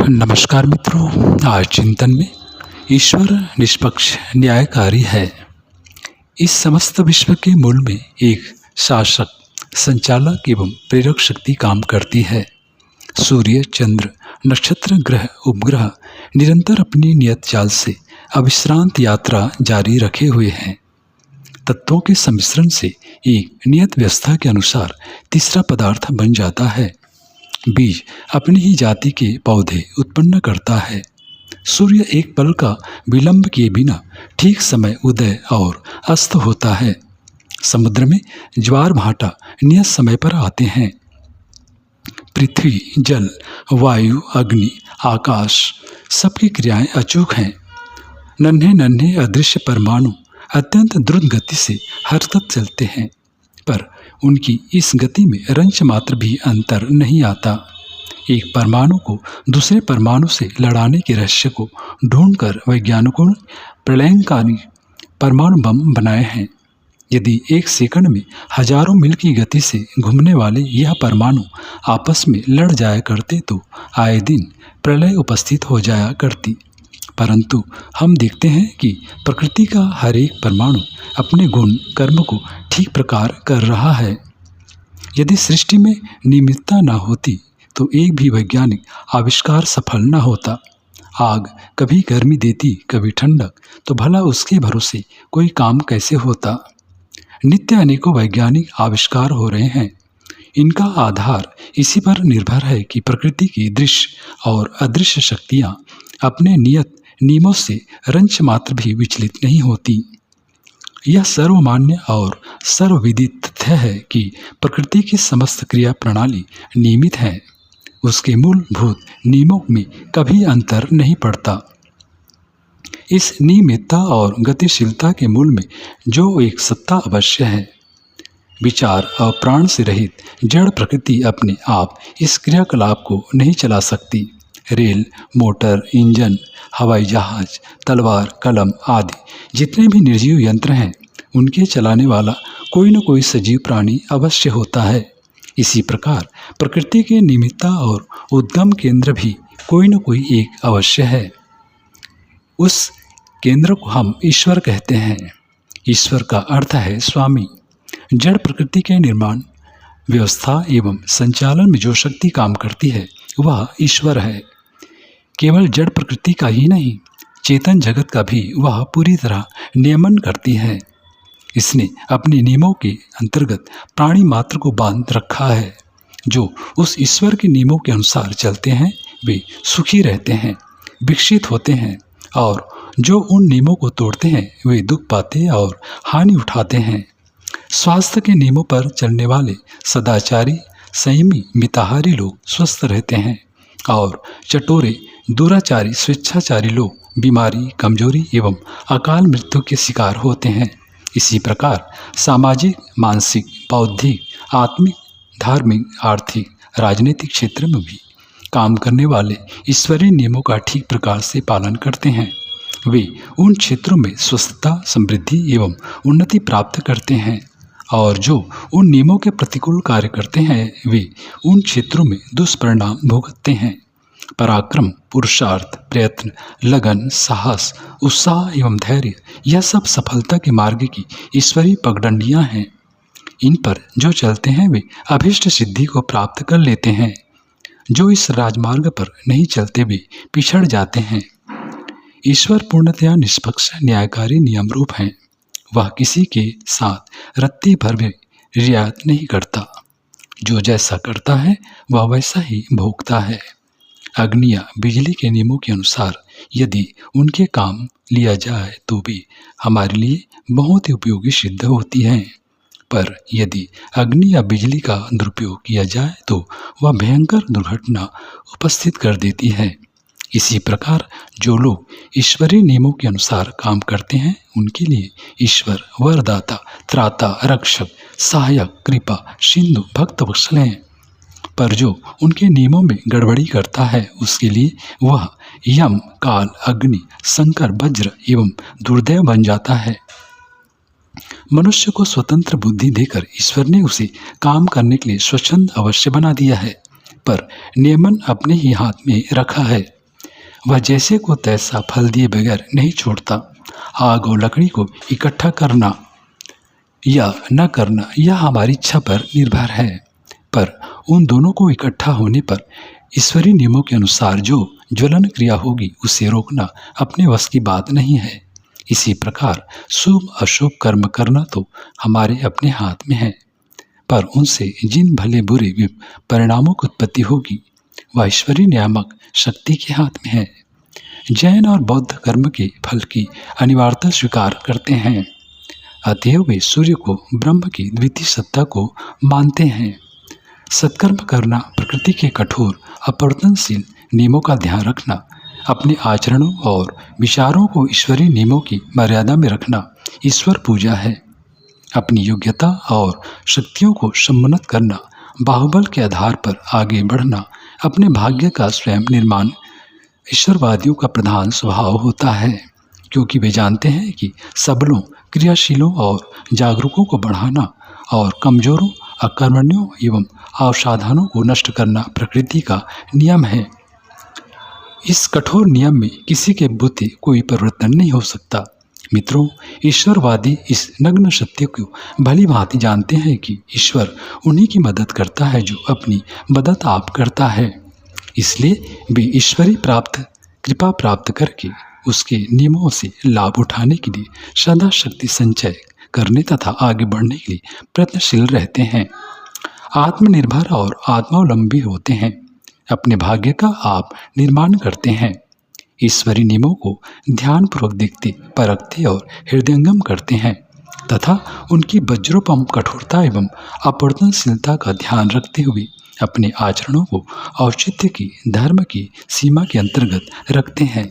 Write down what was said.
नमस्कार मित्रों, आज चिंतन में ईश्वर निष्पक्ष न्यायकारी है। इस समस्त विश्व के मूल में एक शासक, संचालक एवं प्रेरक शक्ति काम करती है। सूर्य, चंद्र, नक्षत्र, ग्रह, उपग्रह निरंतर अपनी नियत चाल से अविश्रांत यात्रा जारी रखे हुए हैं। तत्वों के सम्मिश्रण से एक नियत व्यवस्था के अनुसार तीसरा पदार्थ बन जाता है। बीज अपनी ही जाति के पौधे उत्पन्न करता है। सूर्य एक पल का विलंब किए बिना ठीक समय उदय और अस्त होता है। समुद्र में ज्वार भाटा नियत समय पर आते हैं। पृथ्वी, जल, वायु, अग्नि, आकाश सबकी क्रियाएं अचूक हैं। नन्हे नन्हे अदृश्य परमाणु अत्यंत द्रुत गति से हरकत चलते हैं, पर उनकी इस गति में रंच मात्र भी अंतर नहीं आता। एक परमाणु को दूसरे परमाणु से लड़ाने के रहस्य को ढूंढकर वैज्ञानिकों ने प्रलयंकारी परमाणु बम बनाए हैं। यदि एक सेकंड में हजारों मील की गति से घूमने वाले यह परमाणु आपस में लड़ जाया करते तो आए दिन प्रलय उपस्थित हो जाया करती। परंतु हम देखते हैं कि प्रकृति का हर एक परमाणु अपने गुण कर्म को ठीक प्रकार कर रहा है। यदि सृष्टि में नियमितता न होती तो एक भी वैज्ञानिक आविष्कार सफल न होता। आग कभी गर्मी देती, कभी ठंडक, तो भला उसके भरोसे कोई काम कैसे होता। नित्य अनेकों वैज्ञानिक आविष्कार हो रहे हैं। इनका आधार इसी पर निर्भर है कि प्रकृति की दृश्य और अदृश्य शक्तियाँ अपने नियत नियमों से रंच मात्र भी विचलित नहीं होती। यह सर्वमान्य और सर्वविदित तथ्य है कि प्रकृति की समस्त क्रिया प्रणाली नियमित है। उसके मूलभूत नियमों में कभी अंतर नहीं पड़ता। इस नियमितता और गतिशीलता के मूल में जो एक सत्ता अवश्य है। विचार और प्राण से रहित जड़ प्रकृति अपने आप इस क्रियाकलाप को नहीं चला सकती। रेल, मोटर, इंजन, हवाई जहाज, तलवार, कलम आदि जितने भी निर्जीव यंत्र हैं, उनके चलाने वाला कोई न कोई सजीव प्राणी अवश्य होता है। इसी प्रकार प्रकृति के निमित्ता और उद्गम केंद्र भी कोई न कोई एक अवश्य है। उस केंद्र को हम ईश्वर कहते हैं। ईश्वर का अर्थ है स्वामी। जड़ प्रकृति के निर्माण, व्यवस्था एवं संचालन में जो शक्ति काम करती है वह ईश्वर है। केवल जड़ प्रकृति का ही नहीं, चेतन जगत का भी वह पूरी तरह नियमन करती है। इसने अपने नियमों के अंतर्गत प्राणी मात्र को बांध रखा है। जो उस ईश्वर के नियमों के अनुसार चलते हैं वे सुखी रहते हैं, विकसित होते हैं, और जो उन नियमों को तोड़ते हैं वे दुख पाते और हानि उठाते हैं। स्वास्थ्य के नियमों पर चलने वाले सदाचारी, संयमी, मिताहारी लोग स्वस्थ रहते हैं, और चटोरे, दुराचारी, स्वेच्छाचारी लोग बीमारी, कमजोरी एवं अकाल मृत्यु के शिकार होते हैं। इसी प्रकार सामाजिक, मानसिक, बौद्धिक, आत्मिक, धार्मिक, आर्थिक, राजनीतिक क्षेत्र में भी काम करने वाले ईश्वरीय नियमों का ठीक प्रकार से पालन करते हैं। वे उन क्षेत्रों में स्वस्थता, समृद्धि एवं उन्नति प्राप्त करते हैं, और जो उन नियमों के प्रतिकूल कार्य करते हैं वे उन क्षेत्रों में दुष्परिणाम भुगतते हैं। पराक्रम, पुरुषार्थ, प्रयत्न, लगन, साहस, उत्साह एवं धैर्य यह सब सफलता के मार्ग की ईश्वरीय पगडंडियां हैं। इन पर जो चलते हैं वे अभीष्ट सिद्धि को प्राप्त कर लेते हैं। जो इस राजमार्ग पर नहीं चलते वे पिछड़ जाते हैं। ईश्वर पूर्णतया निष्पक्ष न्यायकारी नियम रूप हैं। वह किसी के साथ रत्ती भर भी रियायत नहीं करता। जो जैसा करता है वह वैसा ही भोगता है। अग्नि या बिजली के नियमों के अनुसार यदि उनके काम लिया जाए तो भी हमारे लिए बहुत ही उपयोगी सिद्ध होती हैं, पर यदि अग्नि या बिजली का दुरुपयोग किया जाए तो वह भयंकर दुर्घटना उपस्थित कर देती है। इसी प्रकार जो लोग ईश्वरीय नियमों के अनुसार काम करते हैं उनके लिए ईश्वर वरदाता, त्राता, रक्षक, सहायक, कृपा, सिंधु, भक्त वत्सल हैं। पर जो उनके नियमों में गड़बड़ी करता है उसके लिए वह यम, काल, अग्नि, संकर, वज्र एवं दुर्दैव बन जाता है। मनुष्य को स्वतंत्र बुद्धि देकर ईश्वर ने उसे काम करने के लिए स्वच्छंद अवश्य बना दिया है, पर नियमन अपने ही हाथ में रखा है। वह जैसे को तैसा फल दिए बगैर नहीं छोड़ता। आग और लकड़ी को इकट्ठा करना या न करना यह हमारी इच्छा पर निर्भर है, पर उन दोनों को इकट्ठा होने पर ईश्वरीय नियमों के अनुसार जो ज्वलन क्रिया होगी उसे रोकना अपने वश की बात नहीं है। इसी प्रकार शुभ अशुभ कर्म करना तो हमारे अपने हाथ में है, पर उनसे जिन भले बुरे परिणामों की उत्पत्ति होगी वह ईश्वरीय नियामक शक्ति के हाथ में है। जैन और बौद्ध कर्म के फल की अनिवार्यता स्वीकार करते हैं, अतएव वे सूर्य को ब्रह्म की द्वितीय सत्ता को मानते हैं। सत्कर्म करना, प्रकृति के कठोर अपरिवर्तनशील नियमों का ध्यान रखना, अपने आचरणों और विचारों को ईश्वरीय नियमों की मर्यादा में रखना ईश्वर पूजा है। अपनी योग्यता और शक्तियों को सम्मानित करना, बाहुबल के आधार पर आगे बढ़ना, अपने भाग्य का स्वयं निर्माण ईश्वरवादियों का प्रधान स्वभाव होता है, क्योंकि वे जानते हैं कि सबलों, क्रियाशीलों और जागरूकों को बढ़ाना और कमजोरों, अकर्मण्यों एवं असावधानों को नष्ट करना प्रकृति का नियम है। इस कठोर नियम में किसी के बुद्धि कोई परिवर्तन नहीं हो सकता। मित्रों, ईश्वरवादी इस नग्न सत्य को भली भांति जानते हैं कि ईश्वर उन्हीं की मदद करता है जो अपनी मदद आप करता है। इसलिए वे ईश्वरी कृपा प्राप्त करके उसके नियमों से लाभ उठाने के लिए सदा शक्ति संचय करने तथा आगे बढ़ने के लिए प्रयत्नशील रहते हैं। आत्मनिर्भर और आत्मावलंबी होते हैं। अपने भाग्य का आप निर्माण करते हैं। ईश्वरी नियमों को ध्यानपूर्वक देखते, परखते और हृदयंगम करते हैं तथा उनकी वज्रोपम कठोरता एवं अपरिवर्तनशीलता का ध्यान रखते हुए अपने आचरणों को औचित्य की, धर्म की सीमा के अंतर्गत रखते हैं।